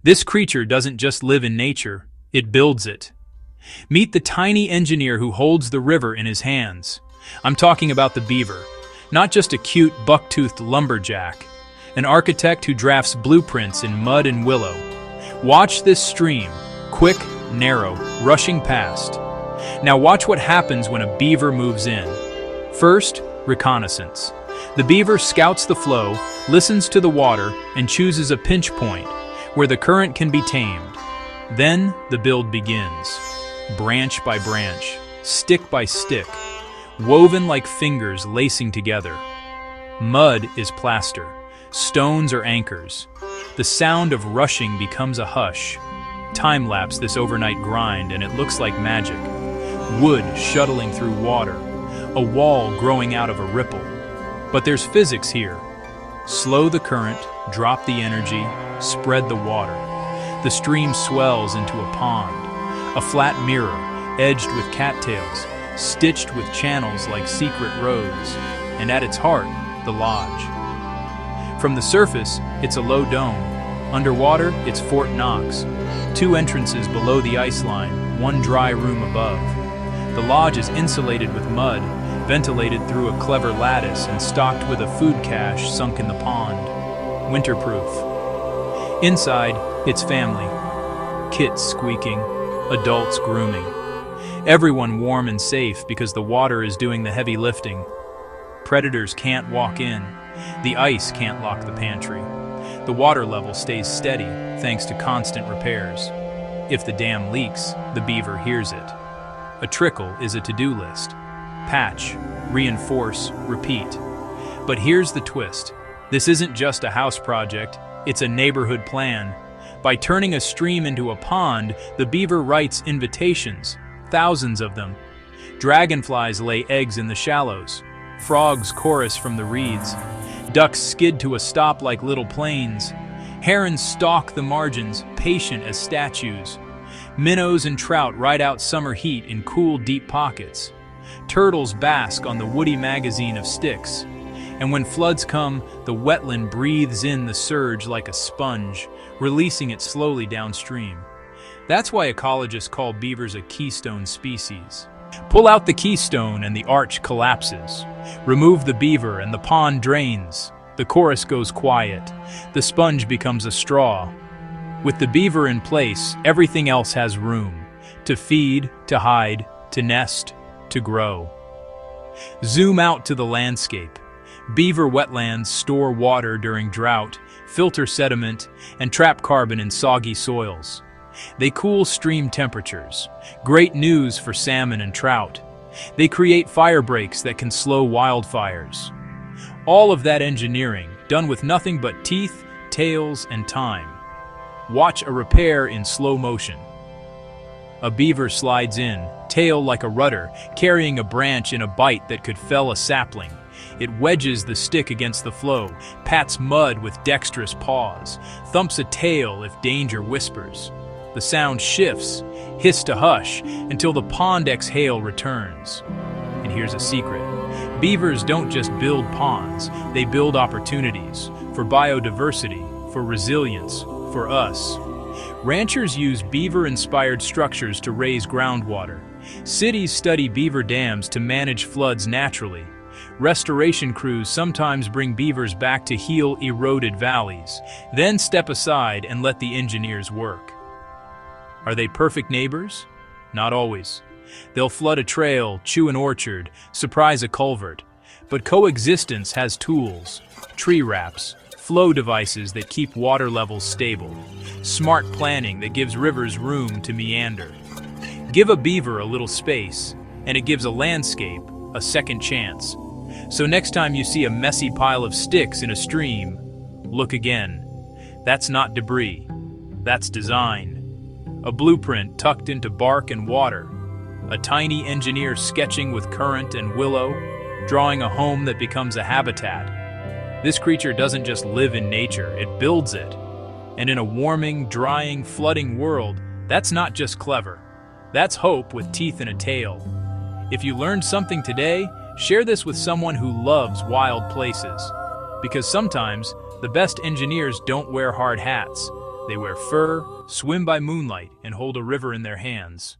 This creature doesn't just live in nature, it builds it. Meet the tiny engineer who holds the river in his hands. I'm talking about the beaver, not just a cute buck-toothed lumberjack, an architect who drafts blueprints in mud and willow. Watch this stream, quick, narrow, rushing past. Now watch what happens when a beaver moves in. First, reconnaissance. The beaver scouts the flow, listens to the water, and chooses a pinch point where the current can be tamed. Then the build begins. Branch by branch, stick by stick, woven like fingers lacing together. Mud is plaster, stones are anchors. The sound of rushing becomes a hush. Time-lapse this overnight grind and it looks like magic. Wood shuttling through water, a wall growing out of a ripple. But there's physics here. Slow the current, drop the energy, spread the water. The stream swells into a pond, a flat mirror, edged with cattails, stitched with channels like secret roads, and at its heart, the lodge. From the surface, it's a low dome. Underwater, it's Fort Knox. 2 entrances below the ice line, 1 dry room above. The lodge is insulated with mud, ventilated through a clever lattice and stocked with a food cache sunk in the pond. Winterproof. Inside, it's family. Kits squeaking, adults grooming. Everyone warm and safe because the water is doing the heavy lifting. Predators can't walk in. The ice can't lock the pantry. The water level stays steady thanks to constant repairs. If the dam leaks, the beaver hears it. A trickle is a to-do list. Patch, reinforce, repeat. But here's the twist. This isn't just a house project, it's a neighborhood plan. By turning a stream into a pond, the beaver writes invitations, thousands of them. Dragonflies lay eggs in the shallows. Frogs chorus from the reeds. Ducks skid to a stop like little planes. Herons stalk the margins, patient as statues. Minnows and trout ride out summer heat in cool, deep pockets. Turtles bask on the woody magazine of sticks. And when floods come, the wetland breathes in the surge like a sponge, releasing it slowly downstream. That's why ecologists call beavers a keystone species. Pull out the keystone and the arch collapses. Remove the beaver and the pond drains. The chorus goes quiet. The sponge becomes a straw. With the beaver in place, everything else has room. To feed, to hide, to nest, to grow. Zoom out to the landscape. Beaver wetlands store water during drought, filter sediment, and trap carbon in soggy soils. They cool stream temperatures. Great news for salmon and trout. They create fire breaks that can slow wildfires. All of that engineering, done with nothing but teeth, tails, and time. Watch a repair in slow motion. A beaver slides in, tail like a rudder, carrying a branch in a bite that could fell a sapling. It wedges the stick against the flow, pats mud with dexterous paws, thumps a tail if danger whispers. The sound shifts, hiss to hush, until the pond exhale returns. And here's a secret. Beavers don't just build ponds, they build opportunities for biodiversity, for resilience, for us. Ranchers use beaver-inspired structures to raise groundwater. Cities study beaver dams to manage floods naturally. Restoration crews sometimes bring beavers back to heal eroded valleys, then step aside and let the engineers work. Are they perfect neighbors? Not always. They'll flood a trail, chew an orchard, surprise a culvert. But coexistence has tools, tree wraps, flow devices that keep water levels stable, smart planning that gives rivers room to meander. Give a beaver a little space, and it gives a landscape a second chance. So next time you see a messy pile of sticks in a stream, look again. That's not debris, that's design. A blueprint tucked into bark and water. A tiny engineer sketching with current and willow, drawing a home that becomes a habitat. This creature doesn't just live in nature, it builds it. And in a warming, drying, flooding world, that's not just clever. That's hope with teeth and a tail. If you learned something today, share this with someone who loves wild places. Because sometimes, the best engineers don't wear hard hats. They wear fur, swim by moonlight, and hold a river in their hands.